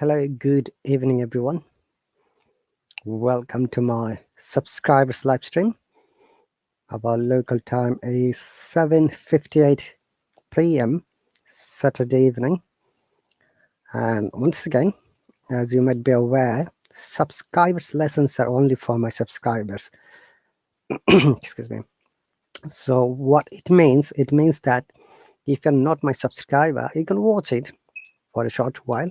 Hello, good evening, everyone. Welcome to my subscribers live stream. Our local time is 7:58 p.m. Saturday evening. And once again, as you might be aware, subscribers lessons are only for my subscribers. Excuse me. So what it means that if you're not my subscriber, you can watch it for a short while,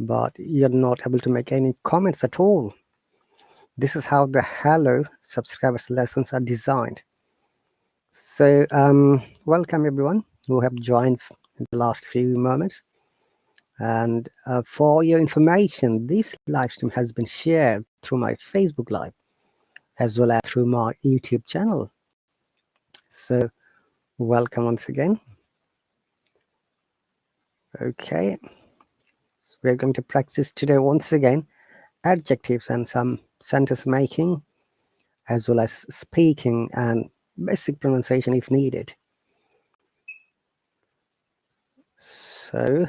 but you're not able to make any comments at all. This is how the Hallo subscribers lessons are designed. So welcome everyone who have joined in the last few moments. And for your information, this live stream has been shared through my Facebook Live as well as through my YouTube channel. So welcome once again. Okay, so we're going to practice today once again adjectives and some sentence making as well as speaking and basic pronunciation if needed. So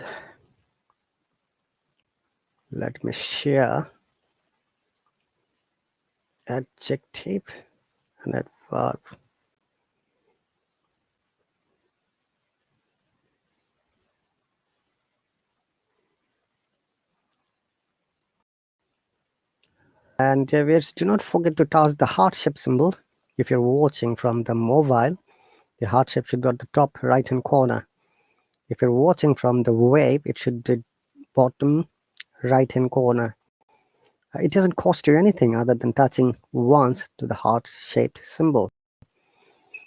let me share adjective and adverb. And viewers, do not forget to touch the heart shape symbol. If you're watching from the mobile, the heart shape should be at the top right hand corner. If you're watching from the web, it should be bottom right hand corner. It doesn't cost you anything other than touching once to the heart shaped symbol.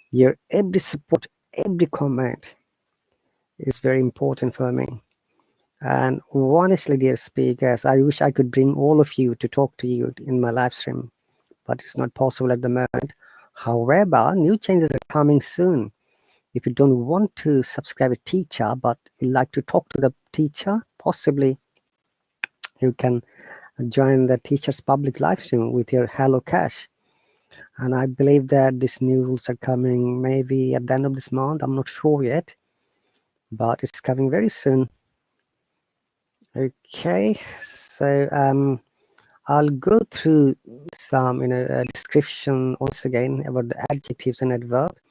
Your every support, every comment is very important for me. And honestly, dear speakers, I wish I could bring all of you to talk to you in my live stream, but it's not possible at the moment. However, new changes are coming soon. If you don't want to subscribe a teacher, but you like to talk to the teacher, possibly you can join the teacher's public live stream with your Hallo Cash. And I believe that these new rules are coming maybe at the end of this month. I'm not sure yet, but it's coming very soon. Okay, so I'll go through some description once again about the adjectives and adverbs,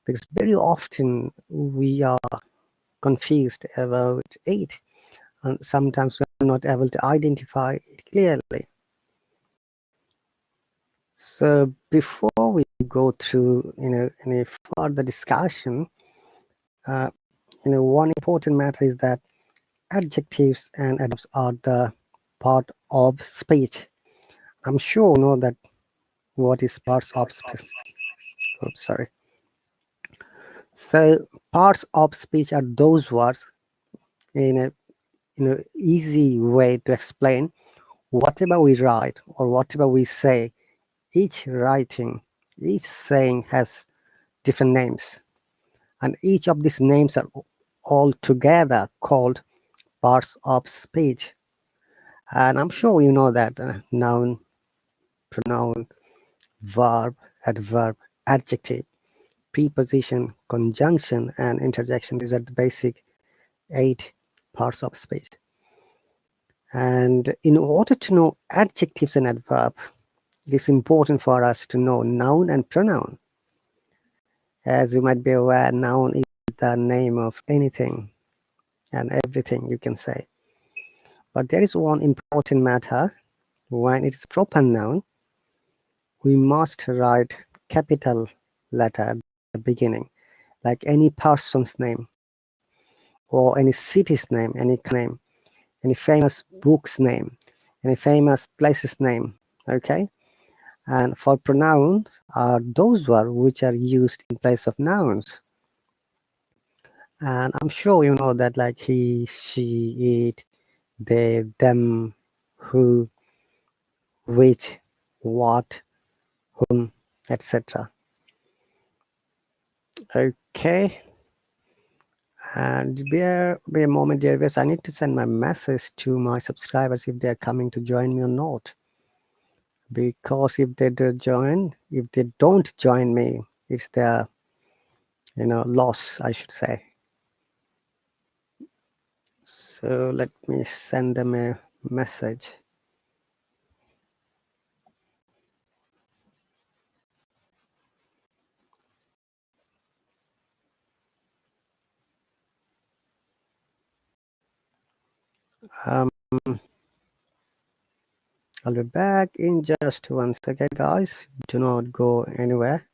because very often we are confused about it and sometimes we're not able to identify it clearly. So before we go through any further discussion, one important matter is that adjectives and adverbs are the part of speech. I'm sure you know that what is parts of speech. Oops, sorry. So parts of speech are those words in a easy way to explain whatever we write or whatever we say. Each writing, each saying has different names, and each of these names are all together called parts of speech. And I'm sure you know that noun, pronoun, verb, adverb, adjective, preposition, conjunction, and interjection. These are the basic 8 parts of speech. And in order to know adjectives and adverb, it is important for us to know noun and pronoun. As you might be aware, noun is the name of anything and everything you can say. But there is one important matter. When it's proper noun, we must write capital letter at the beginning, like any person's name or any city's name, any famous book's name, any famous place's name. Okay. And for pronouns are those words which are used in place of nouns. And I'm sure you know that, like he, she, it, they, them, who, which, what, whom, etc. Okay. And bear a moment, dear viewers. I need to send my message to my subscribers if they're coming to join me or not. Because if they don't join me, it's their loss, I should say. So let me send them a message. I'll be back in just 1 second, guys. Do not go anywhere.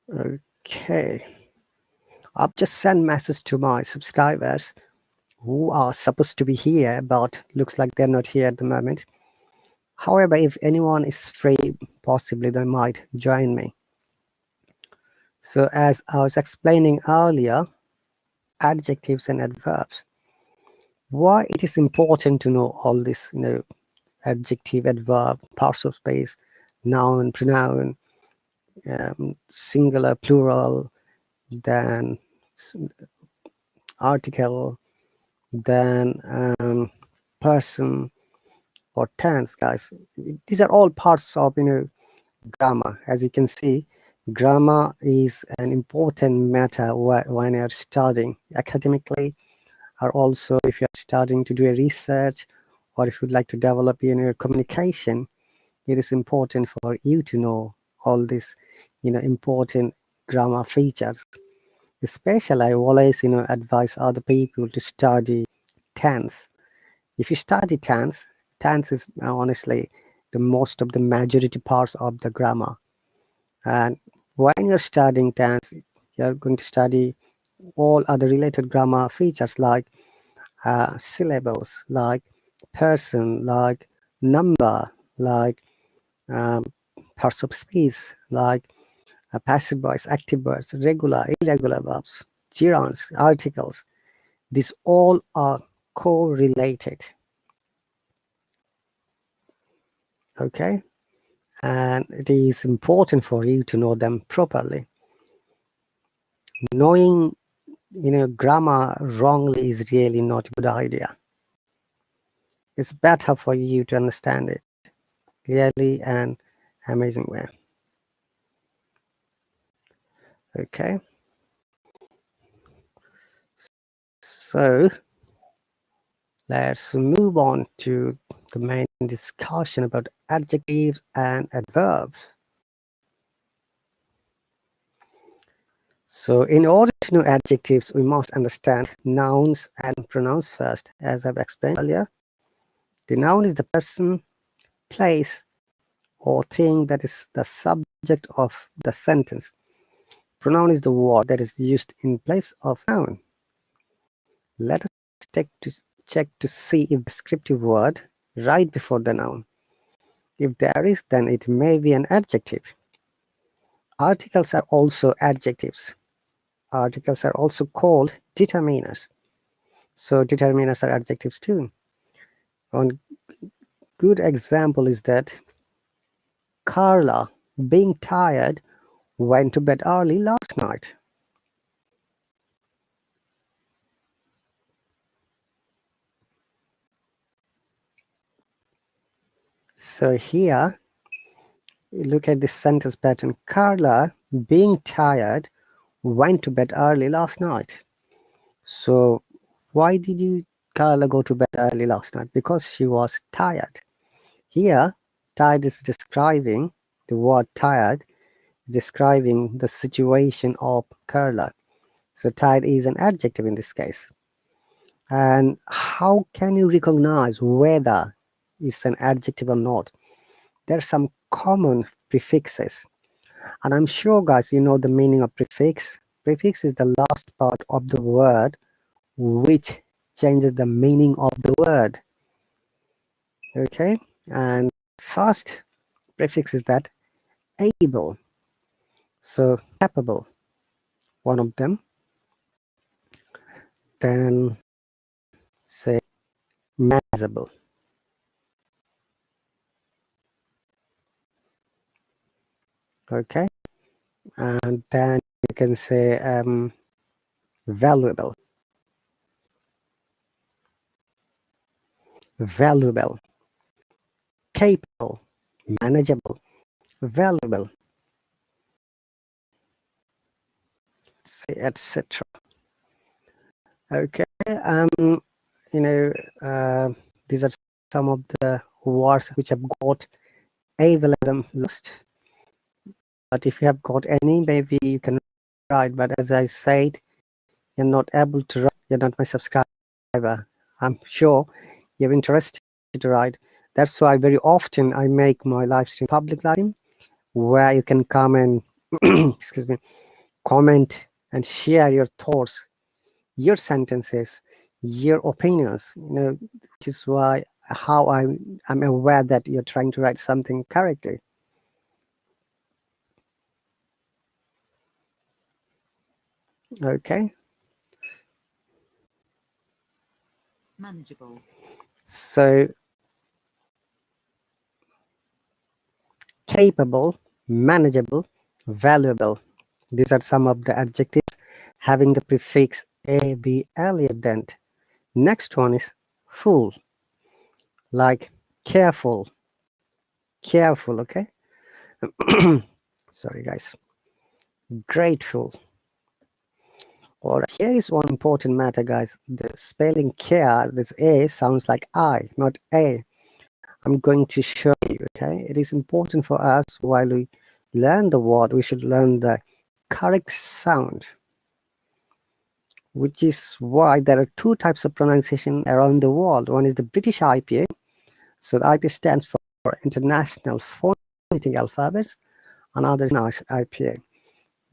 Okay. I've just sent message to my subscribers who are supposed to be here, but looks like they're not here at the moment. However, if anyone is free, possibly they might join me. So as I was explaining earlier, adjectives and adverbs. Why it is important to know all this, adjective, adverb, partial space, noun, pronoun, singular, plural, then article, then person or tense, guys. These are all parts of grammar. As you can see, grammar is an important matter when you're studying academically, or also if you're starting to do a research, or if you'd like to develop your communication. It is important for you to know all these important grammar features. Especially I always advise other people to study tense. If you study tense, tense is honestly the most of the majority parts of the grammar. And when you're studying tense, you're going to study all other related grammar features like syllables, like person, like number, like um, parts of speech, like passive voice, active verbs, regular, irregular verbs, gerunds, articles. These all are correlated. Okay, and it is important for you to know them properly. Knowing grammar wrongly is really not a good idea. It's better for you to understand it clearly and amazing way. Okay, so let's move on to the main discussion about adjectives and adverbs. So in order to know adjectives, we must understand nouns and pronouns first. As I've explained earlier, the noun is the person, place, or thing that is the subject of the sentence. Pronoun is the word that is used in place of noun. Let us check to see if descriptive word right before the noun. If there is, then it may be an adjective. Articles are also adjectives. Articles are also called determiners. So determiners are adjectives too. One good example is that Carla, being tired, went to bed early last night. So here, look at this sentence pattern. Carla, being tired, went to bed early last night. So why did Carla go to bed early last night? Because she was tired. Here, tired is describing the word tired, describing the situation of Carla. So tired is an adjective in this case. And how can you recognize whether it's an adjective or not? There are some common prefixes. And I'm sure, guys, you know the meaning of prefix. Prefix is the last part of the word which changes the meaning of the word. Okay? And first prefix is that able. So capable, one of them. Then say manageable. Okay? And then you can say valuable, valuable, capable, manageable, valuable, etc. Okay, you know, these are some of the words which have got a validum lost. But if you have got any, maybe you can write. But as I said, you're not able to write. You're not my subscriber. I'm sure you're interested to write. That's why very often I make my live stream public live stream, where you can come and excuse me, comment and share your thoughts, your sentences, your opinions. Which is why how I'm aware that you're trying to write something correctly. Okay. Manageable. So capable, manageable, valuable. These are some of the adjectives having the prefix ABL at end. Next one is full, like careful, careful, okay? Sorry, guys. Grateful. Or here is one important matter, guys. The spelling care, this A sounds like I, not A. I'm going to show you, okay? It is important for us while we learn the word, we should learn the correct sound, which is why there are two types of pronunciation around the world. One is the British IPA. So the IPA stands for International Phonetic Alphabets. Another is nice IPA.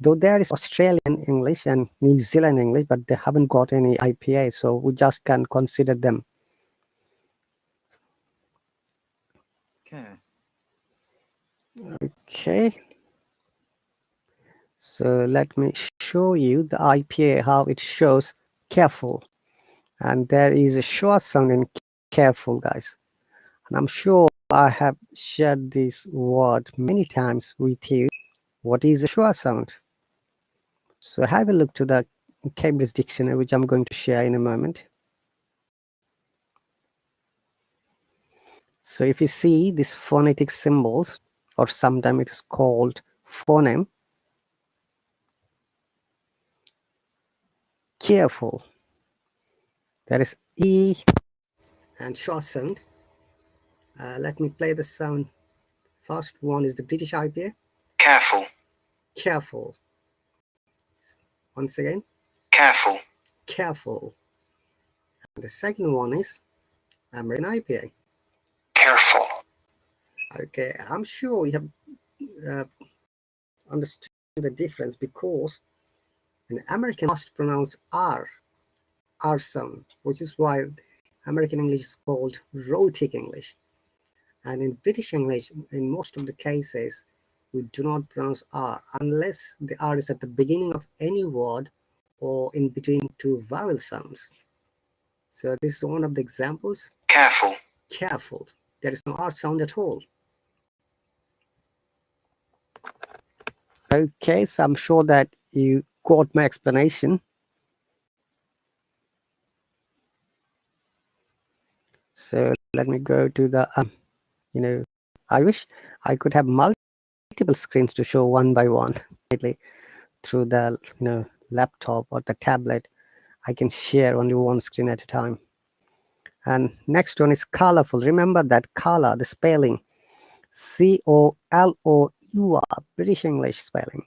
Though there is Australian English and New Zealand English, but they haven't got any IPA, so we just can consider them. Okay. So let me show you the IPA, how it shows careful. And there is a short sound in careful, guys. And I'm sure I have shared this word many times with you. What is a short sound? So have a look to the Cambridge Dictionary, which I'm going to share in a moment. So if you see these phonetic symbols, or sometimes it is called phoneme, careful. There is E and short sound. Let me play the sound. First one is the British IPA. Careful. Careful. Once again. Careful. Careful. And the second one is American IPA. Careful. Okay, I'm sure you have understood the difference, because an American must pronounce R sound, which is why American English is called rhotic English. And in British English, in most of the cases, we do not pronounce R unless the R is at the beginning of any word or in between two vowel sounds. So this is one of the examples. Careful. Careful. There is no R sound at all. Okay, so I'm sure that you got my explanation. So let me go to the, I wish I could have multiple screens to show one by one through the, laptop or the tablet. I can share only one screen at a time. And next one is colorful. Remember that color, the spelling, C-O-L-O-U-R, British English spelling.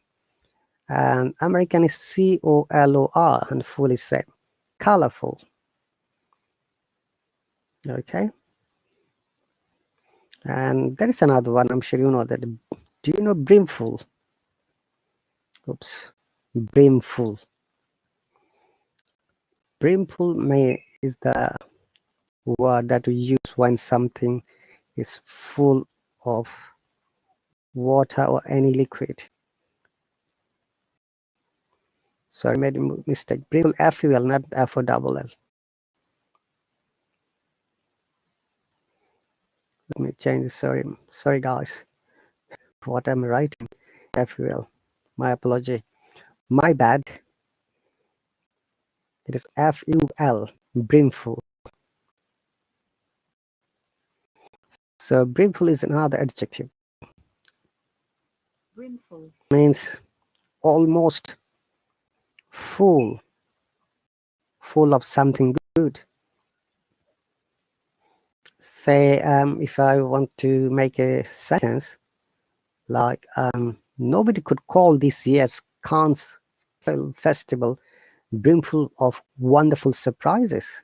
And American is C-O-L-O-R, and full is same. Colorful. Okay. And there is another one, I'm sure you know that. Do you know brimful? Oops. Brimful. Brimful is the word that we use when something is full of water or any liquid. Sorry, I made a mistake. Brimful, F-U-L, not F-O-double-L. Let me change this. Sorry guys. What I'm writing, F-U-L. My apology. My bad. It is F-U-L, brimful. So brimful is another adjective. Brimful. Means almost full, full of something good. Say, if I want to make a sentence like, nobody could call this year's Cannes Film Festival brimful of wonderful surprises.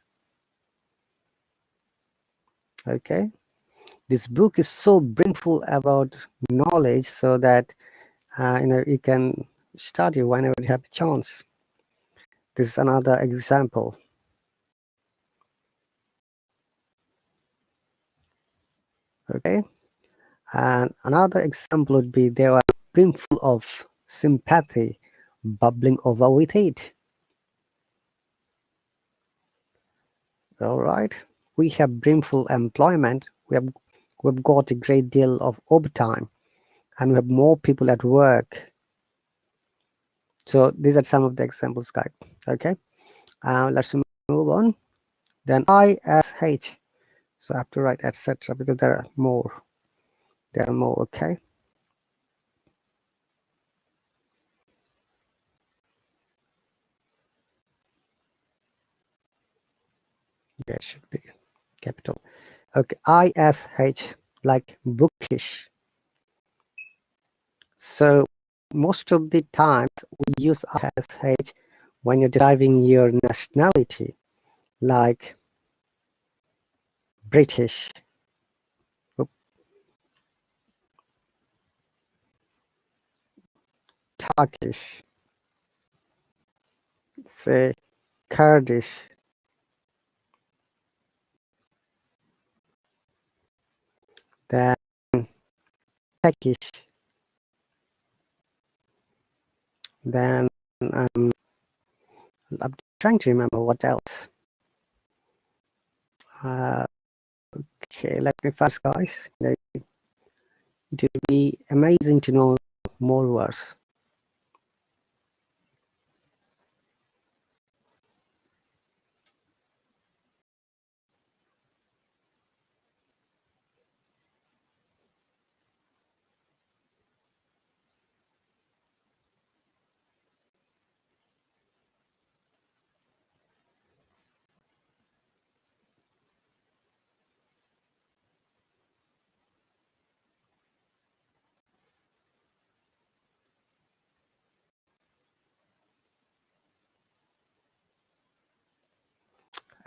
Okay, this book is so brimful about knowledge, so that you can study whenever you have a chance. This is another example. Okay, and another example would be they were brimful of sympathy, bubbling over with it. All right, we have brimful employment. We've got a great deal of overtime, and we have more people at work. So these are some of the examples, guys. Okay, let's move on. Then ISH. So I have to write etc. because there are more. There are more. Okay. Yeah, it should be capital. Okay, ISH, like bookish. So most of the times we use ISH when you're deriving your nationality, like British, Turkish, say Kurdish, then Turkish, then I'm trying to remember what else. Okay, let me first, guys. It will be amazing to know more words.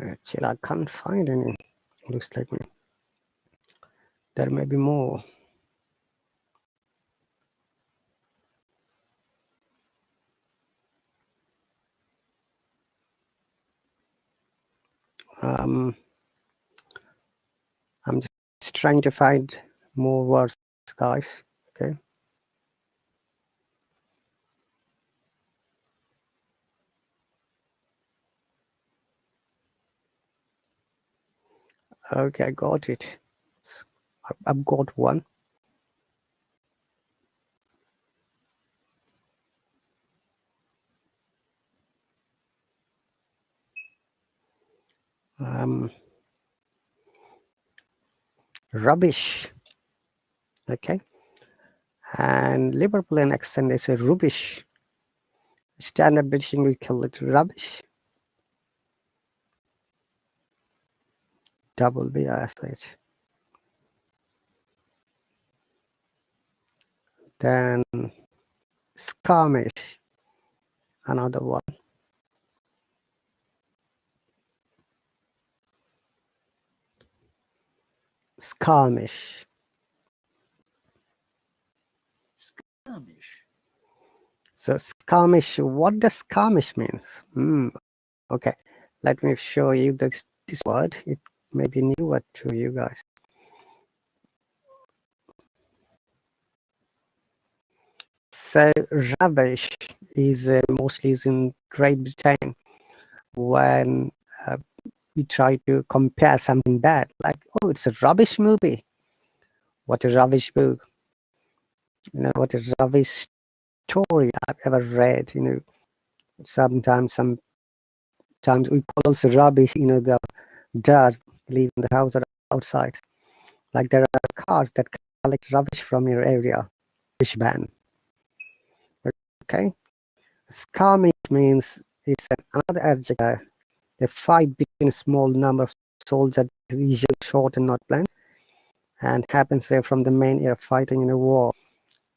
Actually, I can't find any. Looks like me. There may be more. I'm just trying to find more words, guys. Okay. Okay, I got it. I've got one. Rubbish. Okay. And Liverpoolian accent is a rubbish. Standard British English call it rubbish. Double BISH. Then skirmish. Another one. Skirmish. Skirmish. So skirmish, what does skirmish means? Okay, let me show you this word. It may be newer to you guys. So rubbish is mostly used in Great Britain when we try to compare something bad, like, oh, it's a rubbish movie. What a rubbish book. You know, what a rubbish story I've ever read. Sometimes we call also rubbish. The dirt leave in the house or outside. Like there are cars that collect rubbish from your area. Rubbish ban. Okay. Skirmish means it's another adjective. A fight between a small number of soldiers is usually short and not planned, and happens from the main area fighting in a war.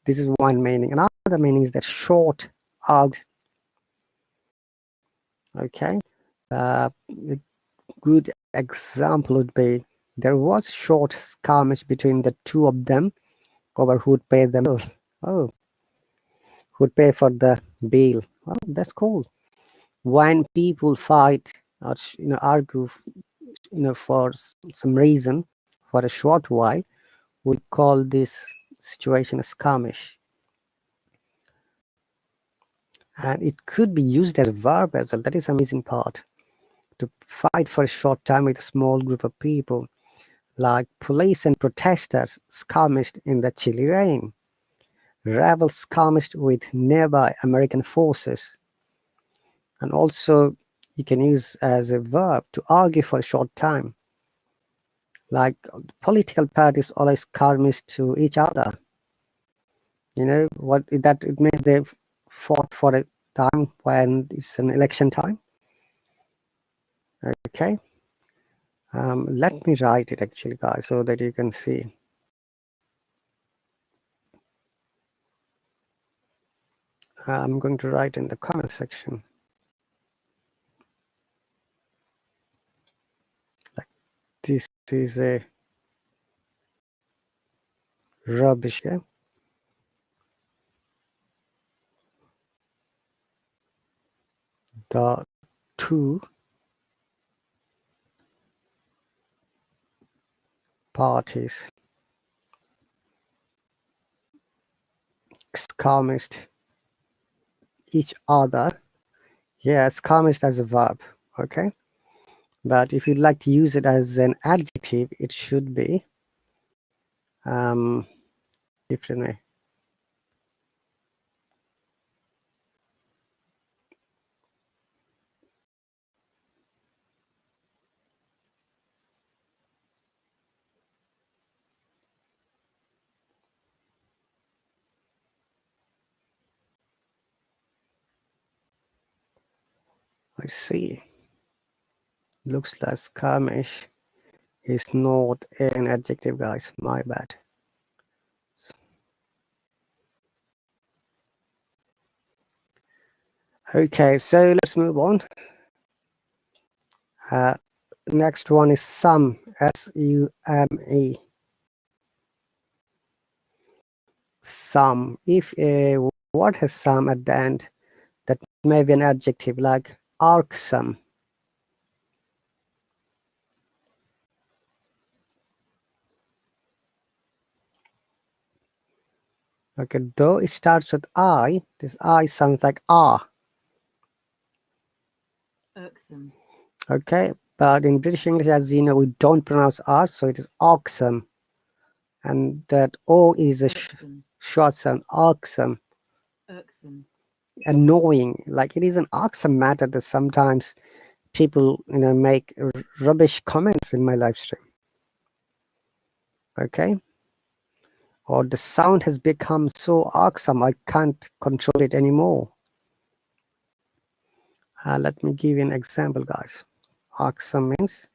This is one meaning. Another meaning is that short out. Okay. A good example would be there was a short skirmish between the two of them over who would pay the bill. Oh, who would pay for the bill? Oh, that's cool. When people fight or argue, for some reason for a short while, we call this situation a skirmish. And it could be used as a verb as well. That is the amazing part. To fight for a short time with a small group of people, like police and protesters skirmished in the chilly rain. Rebels skirmished with nearby American forces. And also, you can use as a verb to argue for a short time. Like political parties always skirmish to each other. What that it means they fought for a time when it's an election time. Okay. Let me write it actually, guys, so that you can see. I'm going to write in the comment section. Like this is a rubbish. Yeah? The two parties skirmished each other. Yeah, skirmished as a verb. Okay. But if you'd like to use it as an adjective, it should be different way. I see. Looks like skirmish is not an adjective, guys. My bad. Okay, so let's move on. Next one is sume. S-U-M-E. Sume. If a word has sume at the end, that may be an adjective like irksome. Okay, though it starts with I, this I sounds like ah. Irksome. Okay, but in British English, as you know, we don't pronounce R, so it is irksome. And that O is a short sound, irksome. Irksome. Annoying. Like it is an irksome matter that sometimes people, make rubbish comments in my live stream. Okay. Or the sound has become so irksome, I can't control it anymore. Let me give you an example, guys. Irksome means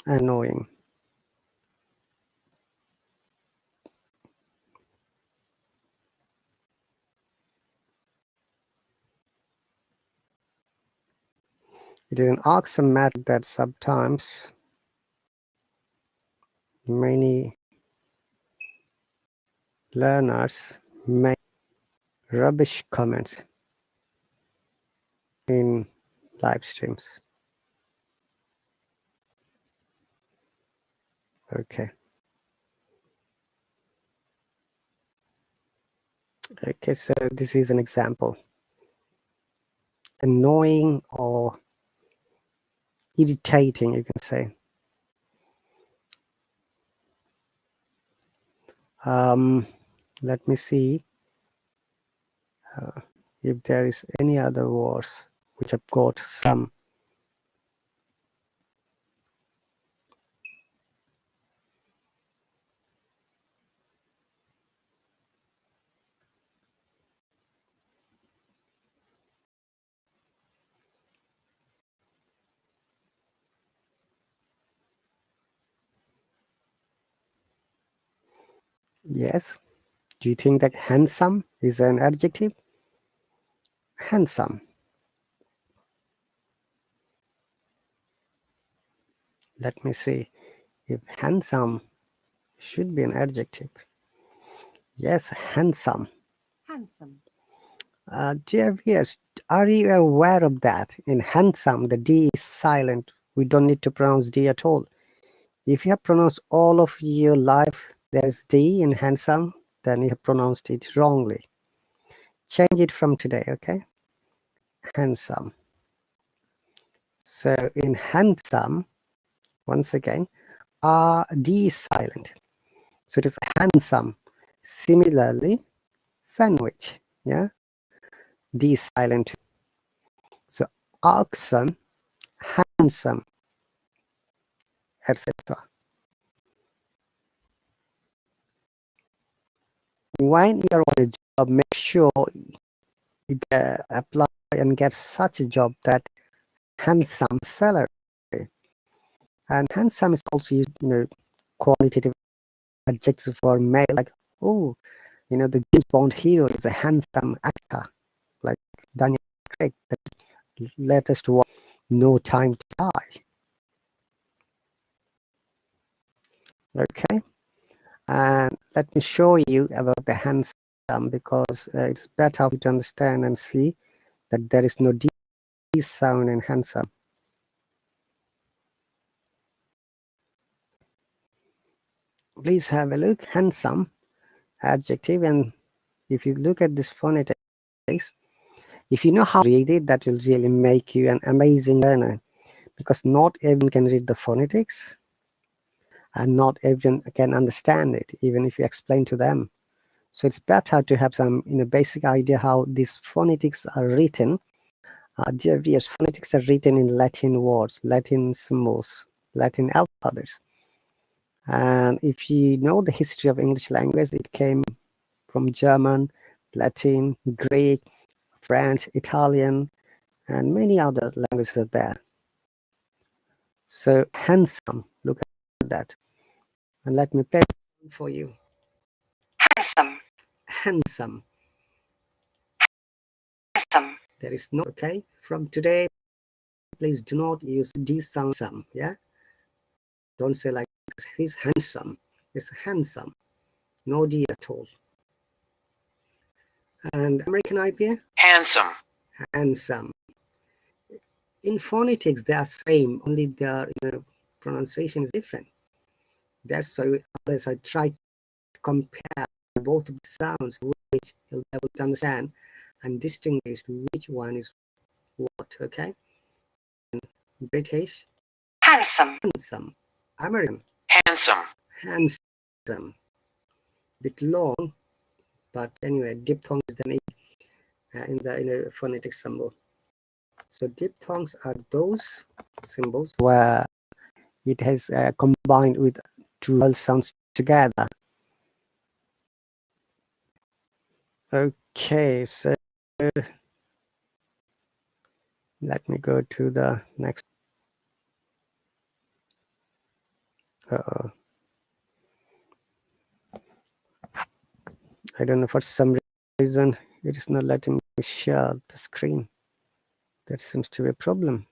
annoying. It is an irksome matter that sometimes many learners make rubbish comments in live streams. Okay. Okay, so this is an example. Annoying or irritating, you can say. Let me see if there is any other words which have got some. Yes. Do you think that handsome is an adjective? Handsome. Let me see if handsome should be an adjective. Yes, handsome. Handsome. Dear viewers, are you aware of that? In handsome, the D is silent. We don't need to pronounce D at all. If you have pronounced all of your life there is D in handsome, then you have pronounced it wrongly. Change it from today, okay? Handsome. So in handsome, once again, D is silent. So it is handsome. Similarly, sandwich, yeah? D is silent. So awesome, handsome, etc. When you're on a job, make sure you apply and get such a job that handsome salary. And handsome is also used, qualitative adjectives for male, like, oh, the James Bond hero is a handsome actor, like Daniel Craig, that latest one, No Time to Die. Okay, and let me show you about the handsome, because it's better to understand and see that there is no D sound in handsome. Please have a look. Handsome, adjective, and if you look at this phonetics, if you know how to read it, that will really make you an amazing learner, because not everyone can read the phonetics and not everyone can understand it, even if you explain to them. So it's better to have some basic idea how these phonetics are written. Dear viewers, phonetics are written in Latin words, Latin symbols, Latin alphabets. And if you know the history of English language, it came from German, Latin, Greek, French, Italian, and many other languages are there. So handsome, look at that. And let me play it for you. Handsome. Handsome. Handsome. There is no, okay? From today, please do not use D sound, some, yeah? Don't say like, he's handsome. It's handsome. No D at all. And American IPA? Handsome. Handsome. In phonetics, they are same, only their pronunciation is different. That's why always I try to compare both of the sounds, which you'll be able to understand and distinguish which one is what, okay? British, Handsome. handsome. American, Handsome. handsome. Bit long, but anyway, diphthong is the name in the phonetic symbol. So diphthongs are those symbols where it has combined with two vowel sounds together. Okay, so let me go to the next. I don't know, for some reason it is not letting me share the screen. That seems to be a problem.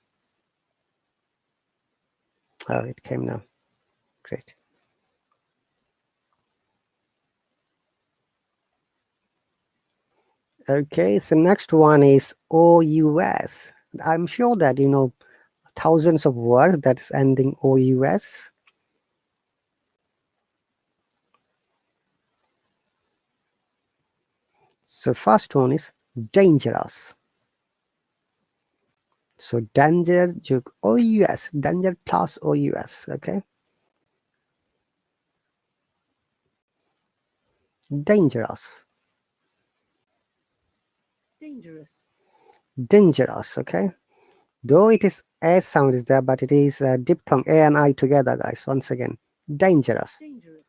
Oh, it came now. Great. Okay, so next one is OUS. I'm sure that you know thousands of words that is ending OUS. So first one is dangerous. So danger, OUS, danger plus OUS, okay? Dangerous. Dangerous. Dangerous, okay? Though it is A sound is there, but it is a diphthong A and I together, guys. Once again, dangerous. Dangerous.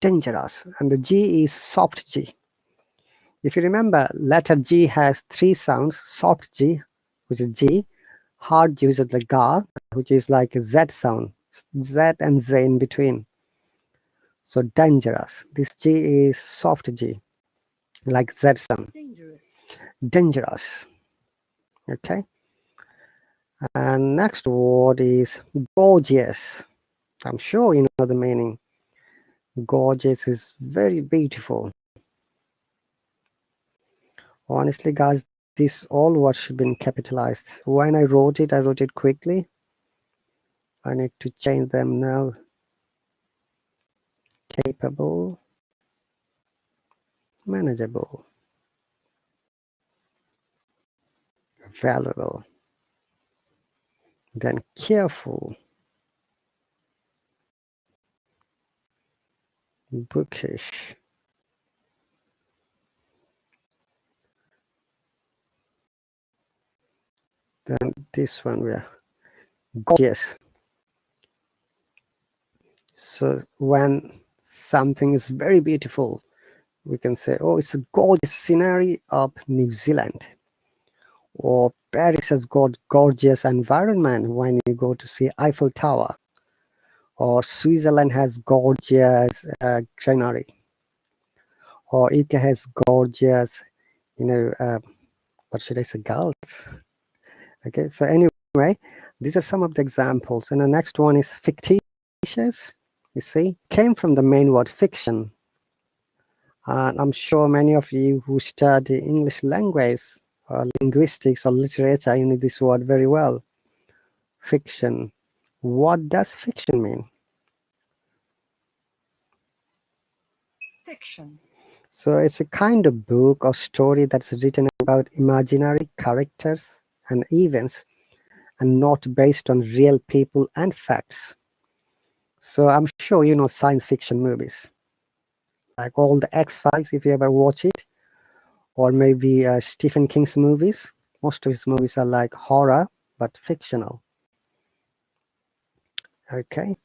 Dangerous. And the G is soft G. If you remember, letter G has three sounds: soft G, which is G, hard G, which is the Ga, which is like a Z sound, Z and Z in between. So dangerous. This G is soft G, like Z sound. Dangerous. Dangerous. Okay. And next word is gorgeous. I'm sure you know the meaning. Gorgeous is very beautiful. Honestly, guys, this all words should be capitalized. When I wrote it quickly. I need to change them now. Capable, manageable, valuable, then careful, bookish, then this one we are gorgeous. So when something is very beautiful, we can say, oh, it's a gorgeous scenery of New Zealand, or Paris has got gorgeous environment when you go to see Eiffel Tower, or Switzerland has gorgeous greenery, or UK has gorgeous, what should I say, girls. Okay, so anyway, these are some of the examples. And the next one is fictitious. You see, came from the main word fiction. And I'm sure many of you who study English language or linguistics or literature, you know this word very well. Fiction. What does fiction mean? Fiction. So it's a kind of book or story that's written about imaginary characters and events and not based on real people and facts. So I'm sure you know science fiction movies, like all the X-Files, if you ever watch it, or maybe Stephen King's movies. Most of his movies are like horror, but fictional. Okay,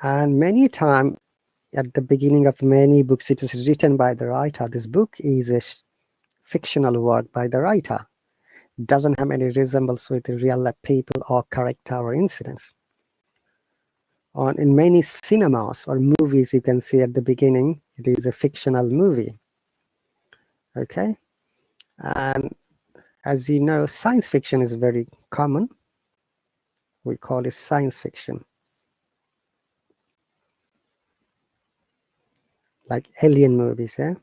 and many time at the beginning of many books, it is written by the writer. This book is a fictional work by the writer. It doesn't have any resemblance with the real life people or character or incidents. In many cinemas or movies, you can see at the beginning, it is a fictional movie. Okay, and as you know, science fiction is very common. We call it science fiction, like alien movies, yeah.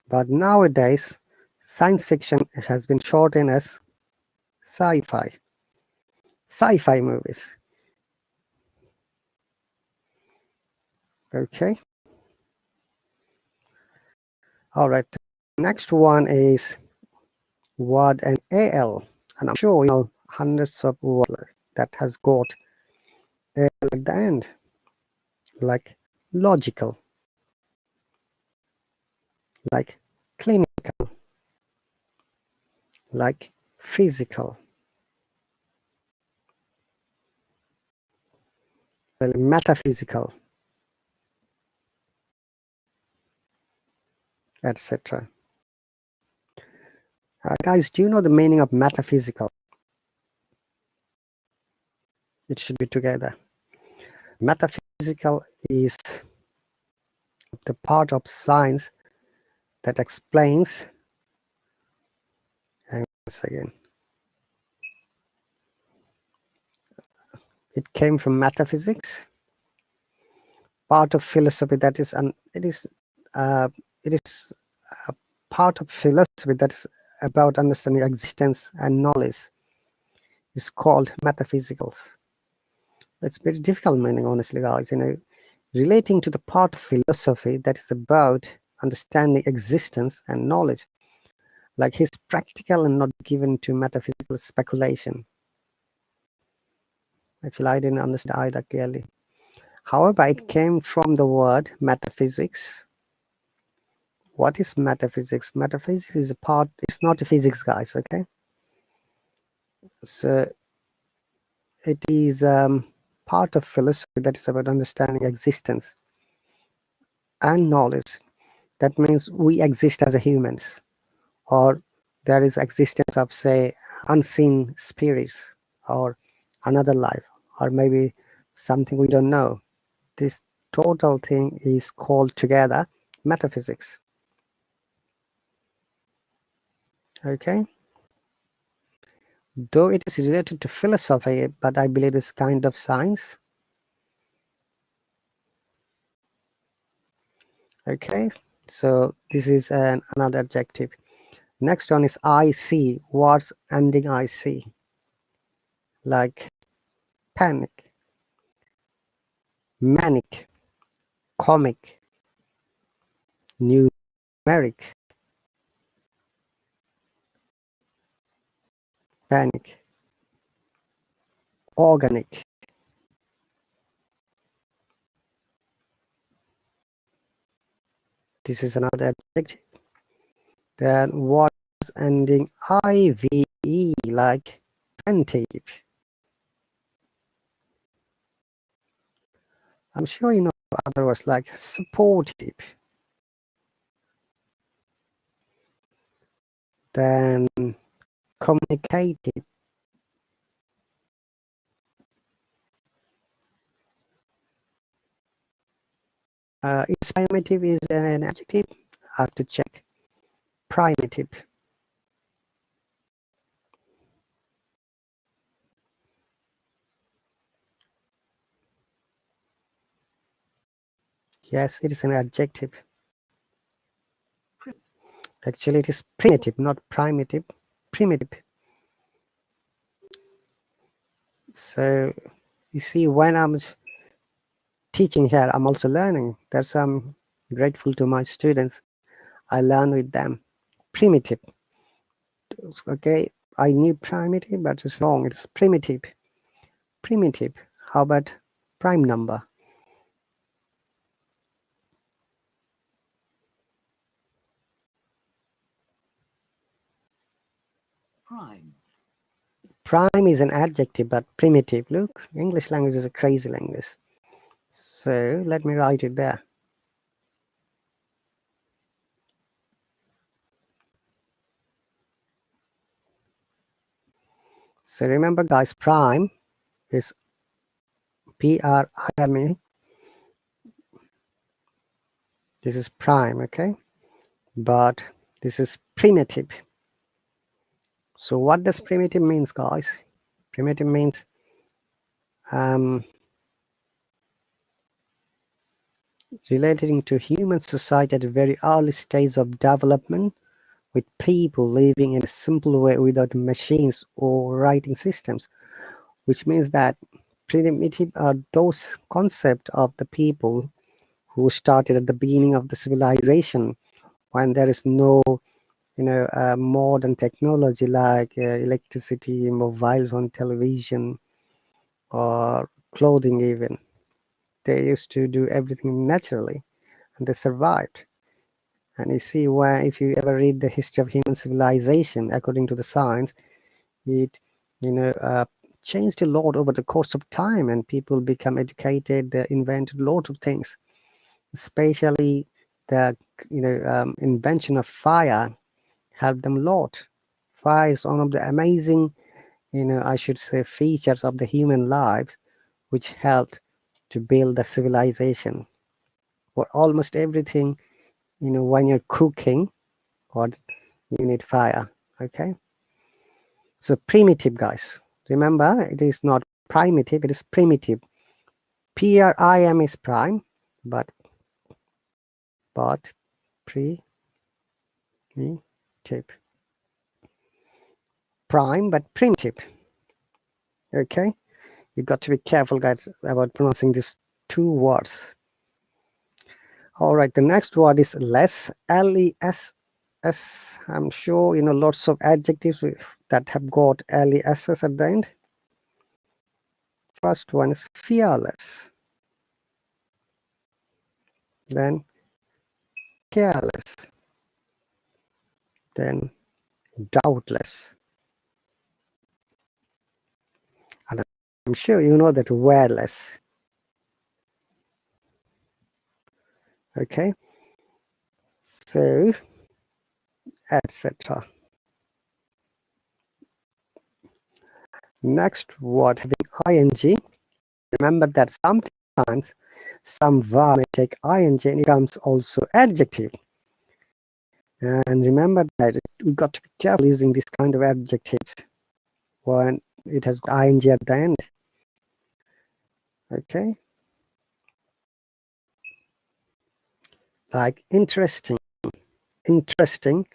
But nowadays, science fiction has been shortened as sci-fi. Sci-fi movies. Okay. All right. Next one is word and AL, and I'm sure you know hundreds of words that has got AL at the end, like logical, like clinical, like physical, like metaphysical, etc. Guys, do you know the meaning of metaphysical? It should be together. Metaphysical is the part of science that explains, and once again, it came from metaphysics, part of philosophy that is, and it is a part of philosophy that is about understanding existence and knowledge. Is called metaphysicals. It's very difficult meaning, honestly, guys. You know, relating to the part of philosophy that is about understanding existence and knowledge. Like he's practical and not given to metaphysical speculation. Actually, I didn't understand either clearly. However, it came from the word metaphysics, What is metaphysics? Metaphysics is a part, it's not a physics, guys, okay? So it is part of philosophy that is about understanding existence and knowledge. That means we exist as a humans, or there is existence of, say, unseen spirits, or another life, or maybe something we don't know. This total thing is called together metaphysics. Okay, though it is related to philosophy, but I believe it's kind of science. Okay, so this is another adjective. Next one is IC. Words ending IC, like panic, manic, comic, numeric, panic, organic. This is another adjective. Then words ending IVE, like attentive. I'm sure you know other words like supportive. Then communicative. Is primitive is an adjective? I have to check. Primitive. Yes, it is an adjective. Actually, it is primitive, not primitive. Primitive. So you see, when I'm teaching here, I'm also learning. That's I'm grateful to my students. I learn with them. Primitive. Okay, I knew primitive, but it's wrong. It's primitive. Primitive. How about prime number? Prime. Prime is an adjective, but primitive. Look, English language is a crazy language. So let me write it there. So remember, guys, prime is Prime. This is prime, okay? But this is primitive. So what does primitive means, guys? Primitive means relating to human society at a very early stage of development, with people living in a simple way without machines or writing systems, which means that primitive are those concepts of the people who started at the beginning of the civilization, when there is no modern technology like electricity, mobile phone, television, or clothing even. They used to do everything naturally, and they survived. And you see, why, if you ever read the history of human civilization, according to the science, it changed a lot over the course of time, and people become educated. They invented a lot of things, especially the invention of fire helped them a lot. Fire is one of the amazing, I should say, features of the human lives, which helped to build the civilization. For almost everything, when you're cooking, or you need fire. Okay. So primitive, guys. Remember, it is not primitive, it is primitive. Prim is prime, but primitive. Prime, but primitive. Okay. You got to be careful, guys, about pronouncing these two words. All right, the next word is less. Less. I'm sure lots of adjectives that have got less at the end. First one is fearless, then careless, then doubtless. And I'm sure you know that whereless. Okay, so etc. Next word having ing. Remember that sometimes some verb may take ing and it becomes also adjective. And remember that we got to be careful using this kind of adjectives when it has ing at the end. Okay, like interesting, interesting,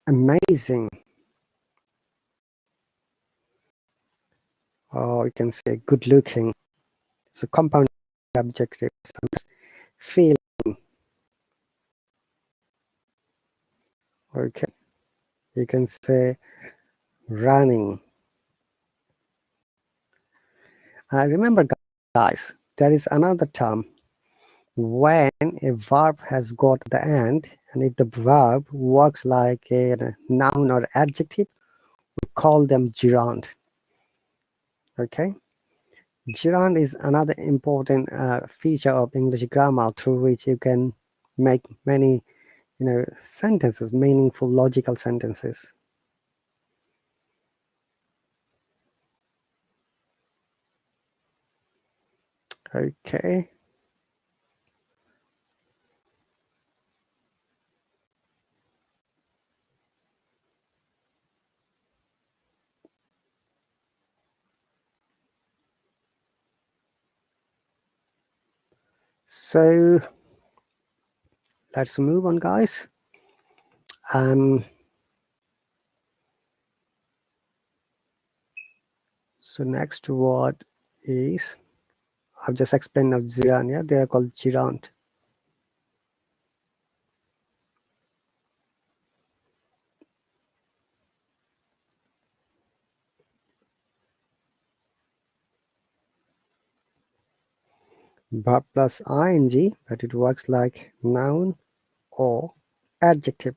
amazing, or you can say good looking. It's a compound adjective. Feeling. Okay, you can say running. Remember, guys, there is another term when a verb has got the end, and if the verb works like a noun or adjective, we call them gerund. Okay, gerund is another important feature of English grammar through which you can make many sentences, meaningful logical sentences. Okay, so let's move on, guys. So next word is, I've just explained of gerund. Yeah, they are called gerund. Verb plus ing, but it works like noun or adjective.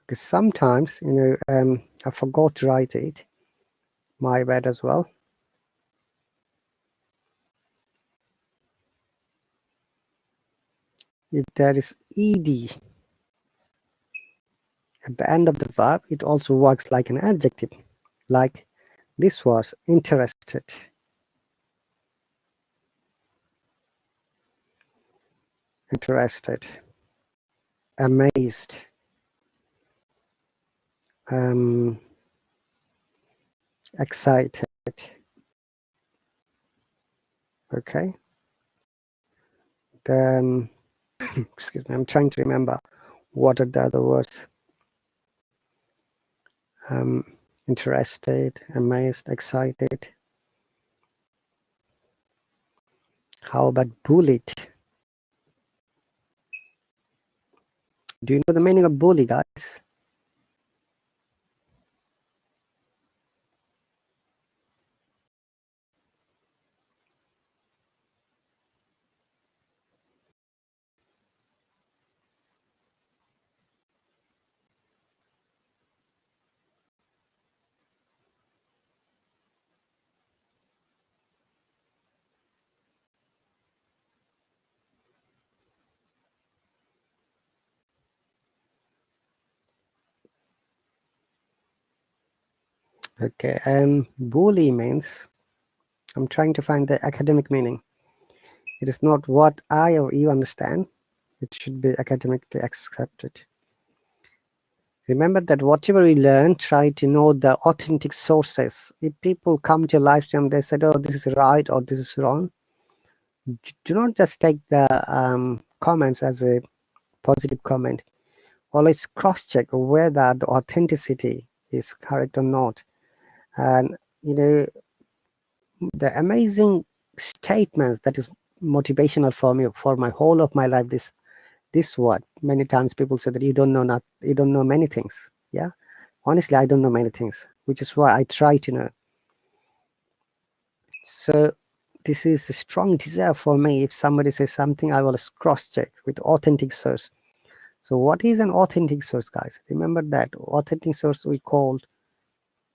Because sometimes I forgot to write it. My bad as well. If there is ed at the end of the verb, it also works like an adjective. Like this was interested. Interested. Amazed. Excited. Okay. Then excuse me, I'm trying to remember what are the other words. Interested, amazed, excited. How about bullied? Do you know the meaning of bully, guys? Okay, bully means, I'm trying to find the academic meaning. It is not what I or you understand. It should be academically accepted. Remember that whatever we learn, try to know the authentic sources. If people come to your live stream, they said, oh, this is right or this is wrong, do not just take the comments as a positive comment. Always cross-check whether the authenticity is correct or not. And the amazing statements that is motivational for me for my whole of my life, this word, many times people say that you don't know many things. Yeah, honestly, I don't know many things, which is why I try to know. So this is a strong desire for me. If somebody says something, I will cross-check with authentic source. So what is an authentic source, guys? Remember that authentic source we called,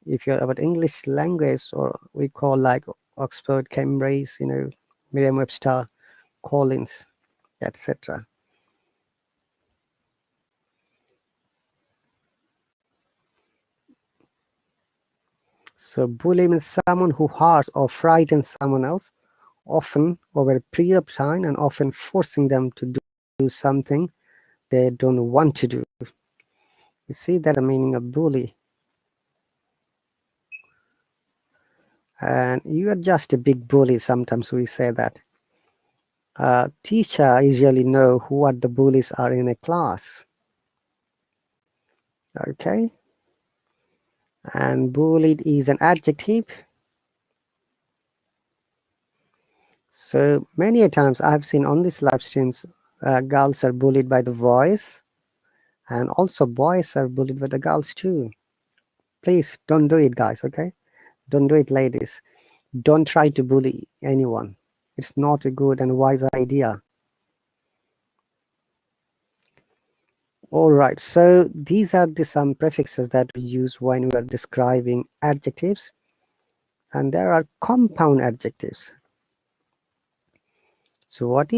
if you're about English language, or we call like Oxford, Cambridge, Merriam-Webster, Collins, etc. So bully means someone who hurts or frightens someone else, often over a period of time, and often forcing them to do something they don't want to do. You see, that's the meaning of bully. And you are just a big bully, sometimes we say that. Teacher usually know what the bullies are in a class. Okay. And bullied is an adjective. So many a times I've seen on these live streams, girls are bullied by the boys, and also boys are bullied by the girls too. Please don't do it, guys. Okay, don't do it, ladies. Don't try to bully anyone. It's not a good and wise idea. All right, so these are some prefixes that we use when we are describing adjectives, and there are compound adjectives. So what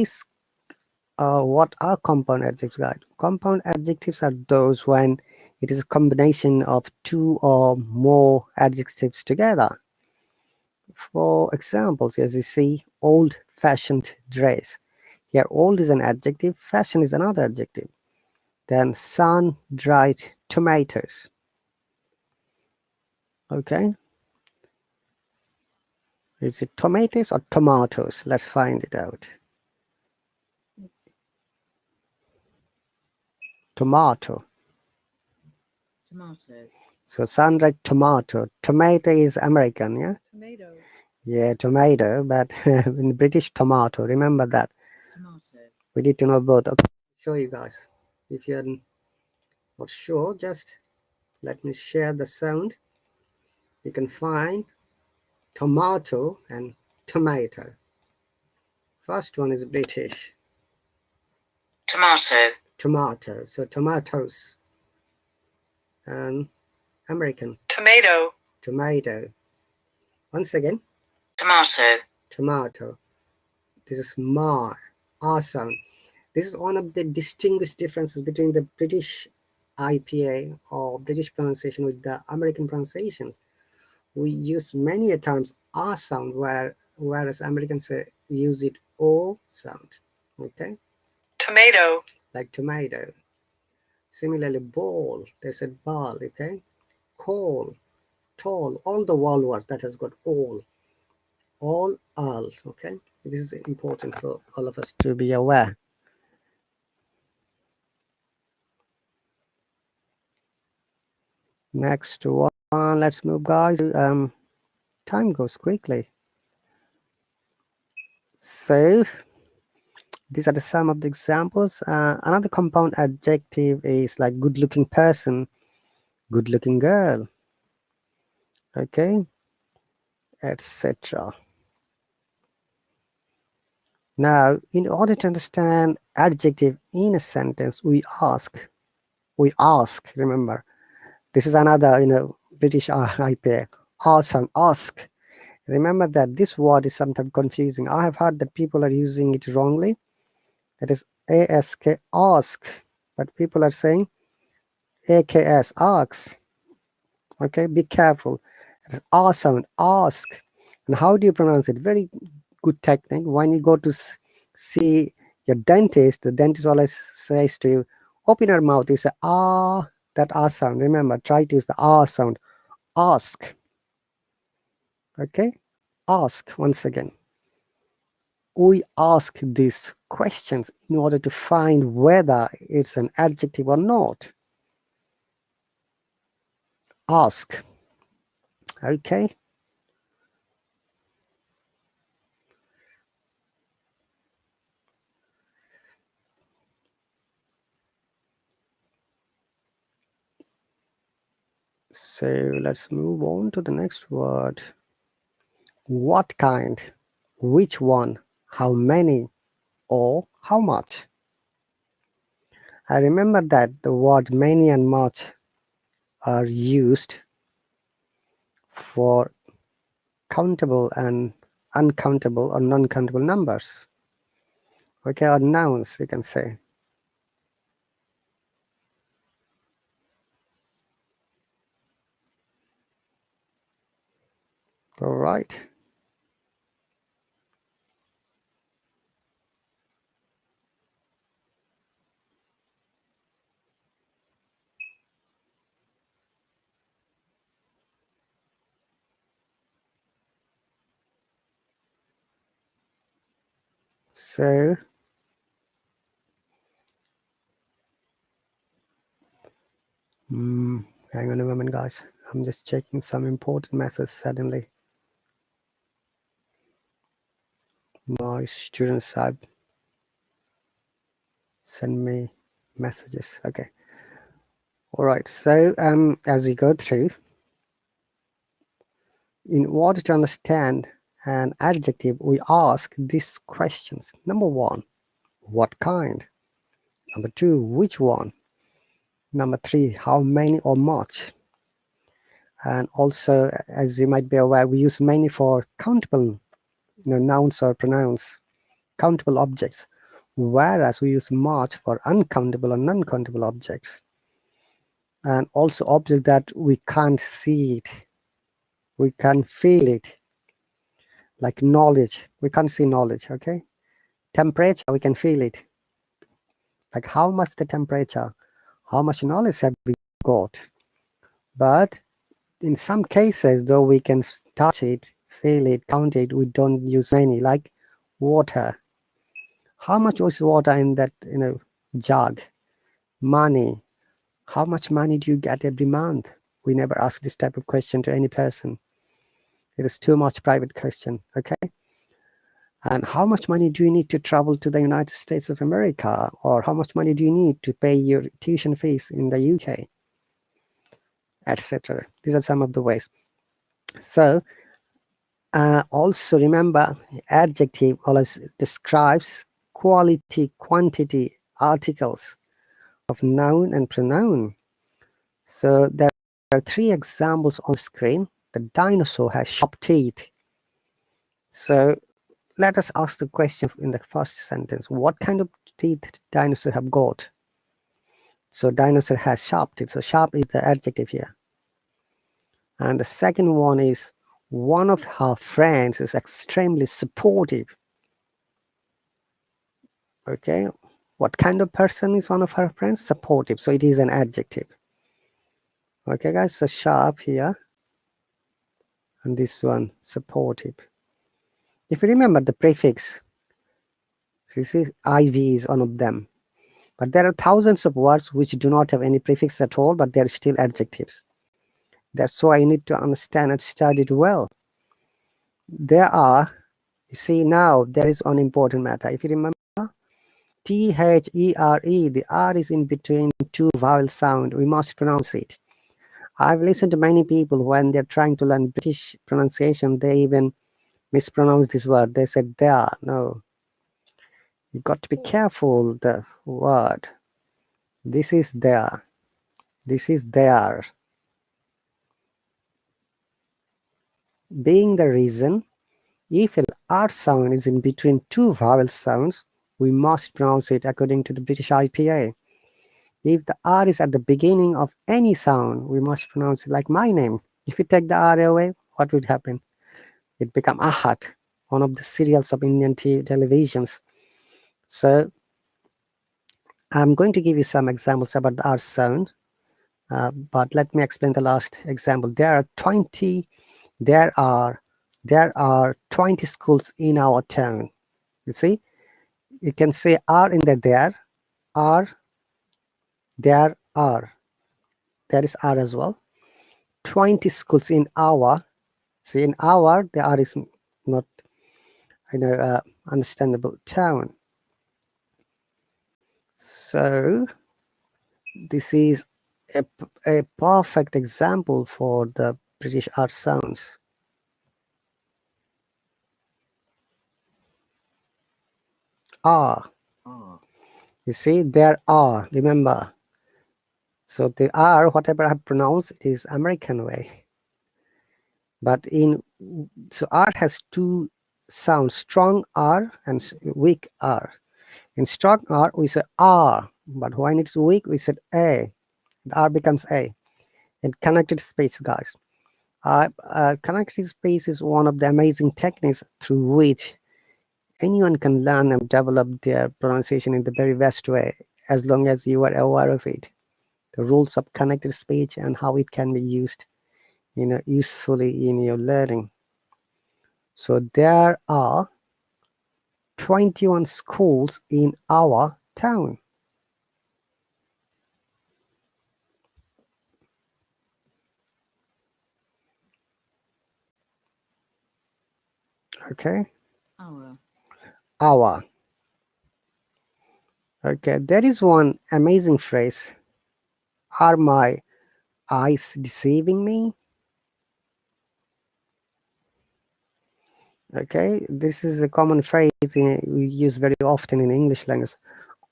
are compound adjectives, guys? Compound adjectives are those when it is a combination of two or more adjectives together. For examples, as you see, old-fashioned dress. Here, old is an adjective, fashion is another adjective. Then sun-dried tomatoes. Okay. Is it tomatoes or tomatoes? Let's find it out. Tomato. Tomato. So sun-dried tomato. Tomato is American, yeah? Tomato. Yeah, tomato, but in British tomato. Remember that. Tomato. We need to know both. Okay, I'll show you guys. If you're not sure, just let me share the sound. You can find tomato and tomato. First one is British. Tomato. Tomato. So tomatoes. And American. Tomato. Tomato. Once again. Tomato. Tomato. This is R sound. This is one of the distinguished differences between the British IPA or British pronunciation with the American pronunciations. We use many a times R sound, whereas Americans use it O sound. Okay. Tomato. Like tomato. Similarly, ball, they said ball. Okay. Call, tall, all the vowel words that has got all. Okay. This is important for all of us to be aware. Next one, let's move, guys. Time goes quickly. So these are some of the examples. Another compound adjective is like good-looking person, good-looking girl, okay, etc. Now, in order to understand adjective in a sentence, we ask. Remember, this is another, British IPA. Ask. Remember that this word is sometimes confusing. I have heard that people are using it wrongly. It is ASK, ask, but people are saying AKS, ask. Okay, be careful. It is R sound, ask. And how do you pronounce it? Very good technique. When you go to see your dentist, the dentist always says to you, open your mouth. You say ah, that R sound. Remember, try to use the R sound. Ask. Okay, ask once again. We ask these questions in order to find whether it's an adjective or not. Ask. Okay. So let's move on to the next word. What kind, which one, how many, or how much. I remember that the word many and much are used for countable and uncountable or non-countable numbers. Okay, or nouns, you can say. All right. So hang on a moment, guys. I'm just checking some important messages suddenly. My students have sent me messages. Okay. All right. So as we go through, in order to understand an adjective, we ask these questions. Number one, what kind? Number two, which one? Number three, how many or much? And also, as you might be aware, we use many for countable nouns or pronouns, countable objects, whereas we use much for uncountable or non-countable objects. And also objects that we can't see it, we can feel it, like knowledge. We can't see knowledge, okay? Temperature, we can feel it. Like how much the temperature, how much knowledge have we got? But in some cases, though we can touch it, feel it, count it, we don't use many, like water. How much is water in that jug? Money. How much money do you get every month? We never ask this type of question to any person. It is too much private question, okay? And how much money do you need to travel to the United States of America? Or how much money do you need to pay your tuition fees in the UK? Etc. These are some of the ways. So also remember, adjective always describes quality, quantity, articles of noun and pronoun. So there are three examples on screen. The dinosaur has sharp teeth. So let us ask the question in the first sentence. What kind of teeth dinosaur have got? So dinosaur has sharp teeth. So sharp is the adjective here. And the second one is, one of her friends is extremely supportive. Okay, what kind of person is one of her friends? Supportive. So it is an adjective. Okay, guys, so sharp here. And this one, supportive. If you remember the prefix, this is IV is one of them. But there are thousands of words which do not have any prefix at all, but they're still adjectives. That's why you need to understand and study it well. There are, you see now, there is one important matter. If you remember, T-H-E-R-E, the R is in between two vowel sound. We must pronounce it. I've listened to many people when they're trying to learn British pronunciation, they even mispronounce this word. They said there. No. You've got to be careful, the word. This is there. This is there. Being the reason, if an R sound is in between two vowel sounds, we must pronounce it according to the British IPA. If the R is at the beginning of any sound, we must pronounce it like my name. If you take the R away, what would happen? It become Ahat, one of the serials of Indian televisions. So I'm going to give you some examples about the R sound, but let me explain the last example. There are 20 schools in our town. You see, you can say R in the there are, there are, there is R as well. 20 schools in our. See, in our, the R is not understandable town. So this is a perfect example for the British R sounds. R. R. You see, there are, remember. So the R, whatever I have pronounced, is American way. But so R has two sounds, strong R and weak R. In strong R, we say R, but when it's weak, we said A. The R becomes A. In connected space, guys. Connected space is one of the amazing techniques through which anyone can learn and develop their pronunciation in the very best way, as long as you are aware of it. The rules of connected speech and how it can be used, usefully in your learning. So there are 21 schools in our town. Okay, our. Okay, there is one amazing phrase. Are my eyes deceiving me? Okay, this is a common phrase we use very often in English language.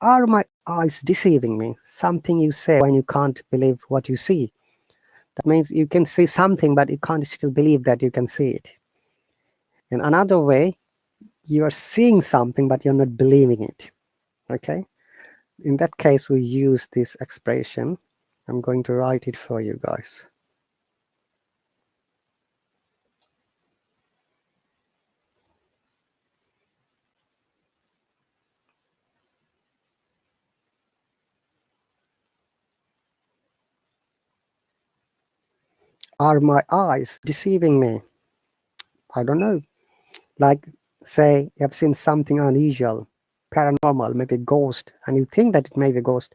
Are my eyes deceiving me? Something you say when you can't believe what you see. That means you can say something, but you can't still believe that you can see it. In another way, you are seeing something, but you're not believing it. Okay? In that case, we use this expression. I'm going to write it for you guys. Are my eyes deceiving me? I don't know. Like, say, you have seen something unusual, paranormal, maybe a ghost, and you think that it may be a ghost.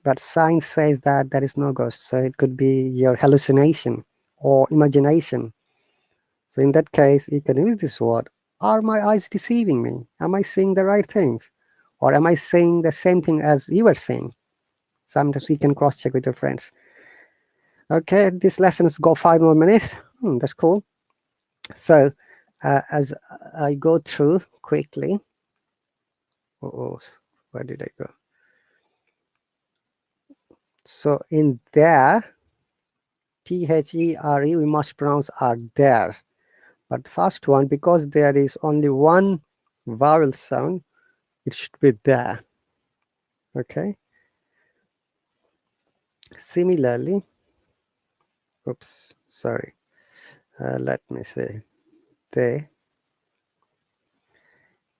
But science says that there is no ghost. So it could be your hallucination or imagination. So in that case, you can use this word. Are my eyes deceiving me? Am I seeing the right things? Or am I saying the same thing as you are saying? Sometimes you can cross-check with your friends. Okay, this lesson's go 5 more minutes. That's cool. So as I go through quickly. Oh, where did I go? So in there, T-H-E-R-E, we must pronounce are there. But first one, because there is only one vowel sound, it should be there. Okay. Similarly, oops, sorry. Let me say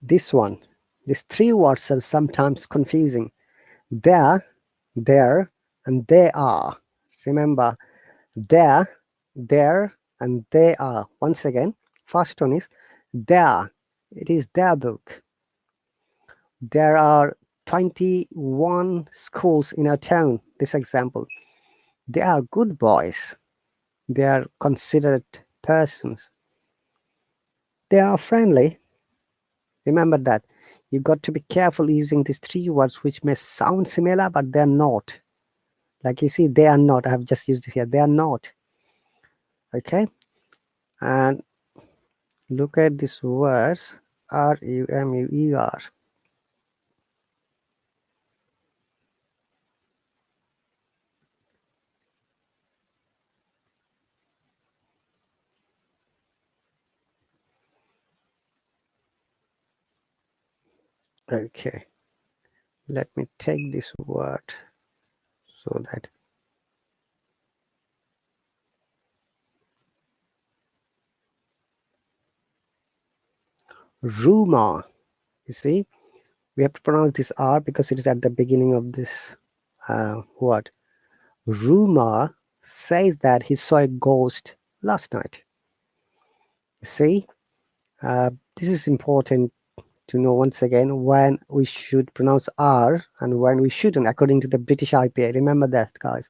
this one. These three words are sometimes confusing. There, and they are. Remember, there, and they are. Once again, first one is there. It is their book. There are 21 schools in our town. This example. They are good boys. They are considerate persons. They are friendly. Remember that. You got to be careful using these three words which may sound similar, but they're not. Like you see, they are not. I have just used this here. They are not. Okay. And look at these words. R-U-M-U-E-R. Okay. Let me take this word so that rumor. You see, we have to pronounce this R because it is at the beginning of this word. Rumor says that he saw a ghost last night. See, this is important to know once again when we should pronounce R and when we shouldn't, according to the British IPA. Remember that, guys.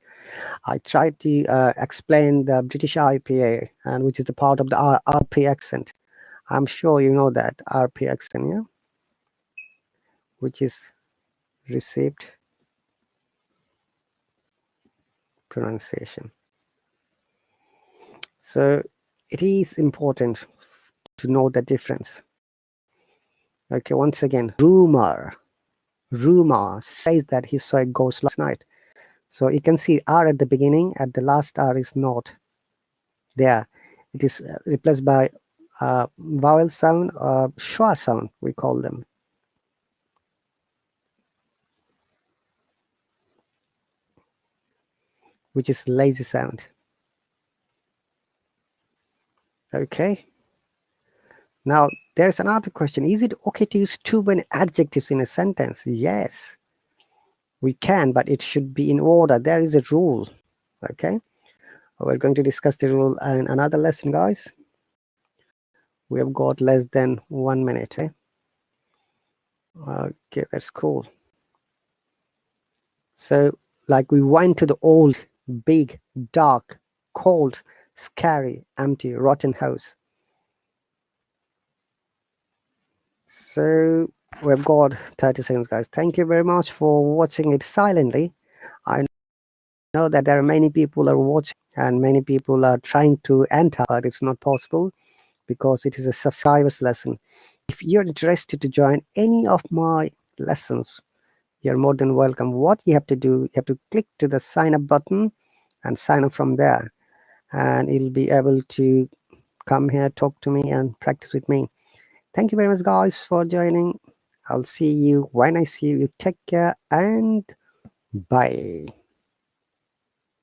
I tried to explain the British IPA, and which is the part of the RP accent. I'm sure you know that RP accent, yeah, which is received pronunciation. So it is important to know the difference. Okay, once again, rumor. Rumor says that he saw a ghost last night. So you can see R at the beginning, at the last R is not there. It is replaced by vowel sound or schwa sound, we call them. Which is lazy sound. Okay. Now, there's another question. Is it okay to use too many adjectives in a sentence? Yes, we can, but it should be in order. There is a rule. Okay. We're going to discuss the rule in another lesson, guys. We have got less than 1 minute. Eh? Okay, that's cool. So, like we went to the old, big, dark, cold, scary, empty, rotten house. So we've got 30 seconds, guys. Thank you very much for watching it silently. I know that there are many people are watching and many people are trying to enter, but it's not possible because it is a subscribers lesson. If you're interested to join any of my lessons, you're more than welcome. What you have to do, you have to click to the sign up button and sign up from there, and you'll be able to come here, talk to me and practice with me. Thank you very much, guys, for joining. I'll see you when I see you. Take care and bye.